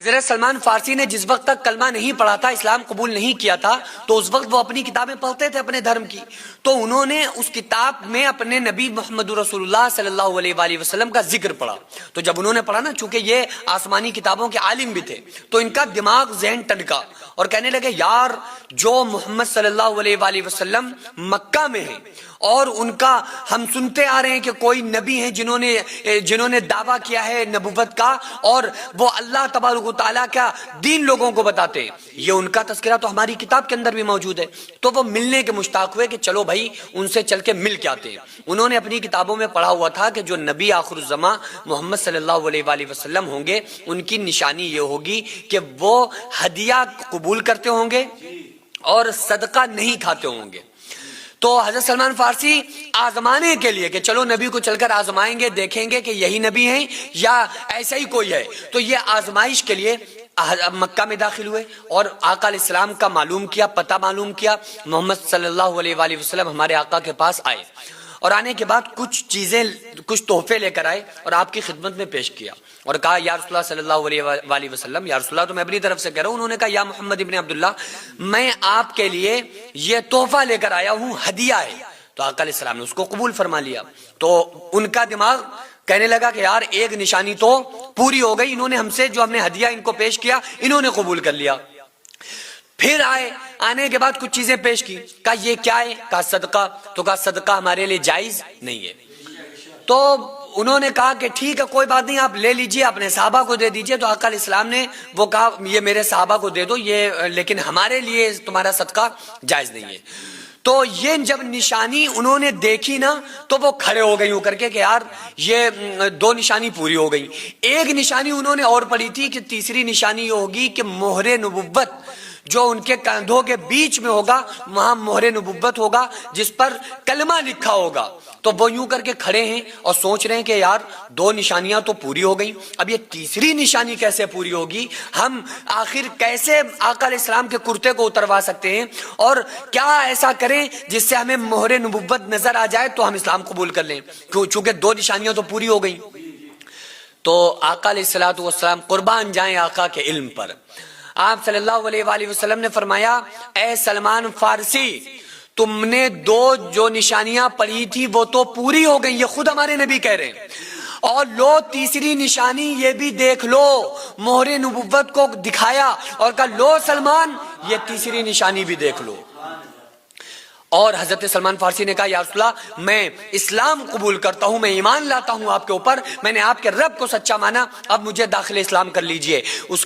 حضرت سلمان فارسی نے جس وقت تک کلمہ نہیں پڑھا تھا، اسلام قبول نہیں کیا تھا، تو اس وقت وہ اپنی کتابیں پڑھتے تھے اپنے دھرم کی، تو انہوں نے اس کتاب میں اپنے نبی محمد رسول اللہ صلی اللہ علیہ وآلہ وسلم کا ذکر پڑھا۔ تو جب انہوں نے پڑھا نا، چونکہ یہ آسمانی کتابوں کے عالم بھی تھے، تو ان کا دماغ ذہن ٹنکا اور کہنے لگے یار، جو محمد صلی اللہ علیہ وآلہ وسلم مکہ میں ہیں اور ان کا ہم سنتے آ رہے ہیں کہ کوئی نبی ہیں جنہوں نے دعویٰ کیا ہے نبوت کا، اور وہ اللہ تبارک و تعالیٰ کا دین لوگوں کو بتاتے ہیں، یہ ان کا تذکرہ تو ہماری کتاب کے اندر بھی موجود ہے۔ تو وہ ملنے کے مشتاق ہوئے کہ چلو بھائی ان سے چل کے مل کے آتے ہیں۔ انہوں نے اپنی کتابوں میں پڑھا ہوا تھا کہ جو نبی آخر الزماں محمد صلی اللہ علیہ وآلہ وسلم ہوں گے، ان کی نشانی یہ ہوگی کہ وہ ہدیہ قبول کرتے ہوں گے اور صدقہ نہیں کھاتے ہوں گے۔ تو حضرت سلمان فارسی آزمانے کے لیے کہ چلو نبی کو چل کر آزمائیں گے، دیکھیں گے کہ یہی نبی ہیں یا ایسا ہی کوئی ہے، تو یہ آزمائش کے لیے مکہ میں داخل ہوئے اور آقا علیہ السلام کا معلوم کیا، پتہ معلوم کیا۔ محمد صلی اللہ علیہ وآلہ وسلم ہمارے آقا کے پاس آئے اور آنے کے بعد کچھ تحفے لے کر آئے اور آپ کی خدمت میں پیش کیا اور کہا یا رسول اللہ صلی اللہ علیہ وآلہ وسلم، یا رسول اللہ تو میں اپنی طرف سے کہہ رہا ہوں، انہوں نے کہا یا محمد ابن عبداللہ، میں آپ کے لیے یہ تحفہ لے کر آیا ہوں، ہدیہ ہے۔ تو آقا علیہ السلام نے اس کو قبول فرما لیا۔ تو ان کا دماغ کہنے لگا کہ یار ایک نشانی تو پوری ہو گئی، انہوں نے ہم سے جو ہم نے ہدیہ ان کو پیش کیا، انہوں نے قبول کر لیا۔ پھر آنے کے بعد کچھ چیزیں پیش کی، کہا یہ کیا ہے؟ کہا صدقہ۔ تو کہا صدقہ ہمارے لیے جائز نہیں ہے۔ تو انہوں نے کہا کہ ٹھیک ہے کوئی بات نہیں، آپ لے لیجئے، اپنے صحابہ کو دے دیجئے۔ تو آقا علیہ السلام نے وہ کہا یہ میرے صحابہ کو دے دو، یہ لیکن ہمارے لیے تمہارا صدقہ جائز نہیں ہے۔ تو یہ جب نشانی انہوں نے دیکھی نا، تو وہ کھڑے ہو گئی ہو کر کے کہ یار یہ دو نشانی پوری ہو گئی۔ ایک نشانی انہوں نے اور پڑھی تھی کہ تیسری نشانی یہ ہوگی کہ مہر نبوت جو ان کے کندھوں کے بیچ میں ہوگا، وہاں مہر نبوت ہوگا جس پر کلمہ لکھا ہوگا۔ تو وہ یوں کر کے کھڑے ہیں اور سوچ رہے ہیں کہ یار دو نشانیاں تو پوری ہو گئیں، اب یہ تیسری نشانی کیسے پوری ہوگی؟ ہم آخر کیسے آقا علیہ السلام کے کرتے کو اتروا سکتے ہیں، اور کیا ایسا کریں جس سے ہمیں مہر نبوت نظر آ جائے تو ہم اسلام قبول کر لیں، چونکہ دو نشانیاں تو پوری ہو گئیں۔ تو آقا علیہ الصلوۃ والسلام قربان جائیں آقا کے علم پر، آپ صلی اللہ علیہ وآلہ وسلم نے فرمایا اے سلمان فارسی، تم نے دو جو نشانیاں پڑھی تھی وہ تو پوری ہو گئی، یہ خود ہمارے نبی کہہ رہے ہیں، اور لو تیسری نشانی یہ بھی دیکھ لو۔ مہر نبوت کو دکھایا اور کہا لو سلمان، یہ تیسری نشانی بھی دیکھ لو۔ اور حضرت سلمان فارسی نے کہا یا رسول اللہ میں اسلام قبول کرتا ہوں، میں ایمان لاتا ہوں آپ کے اوپر، میں نے آپ کے رب کو سچا مانا، اب مجھے داخل اسلام کر لیجئے۔ اس کے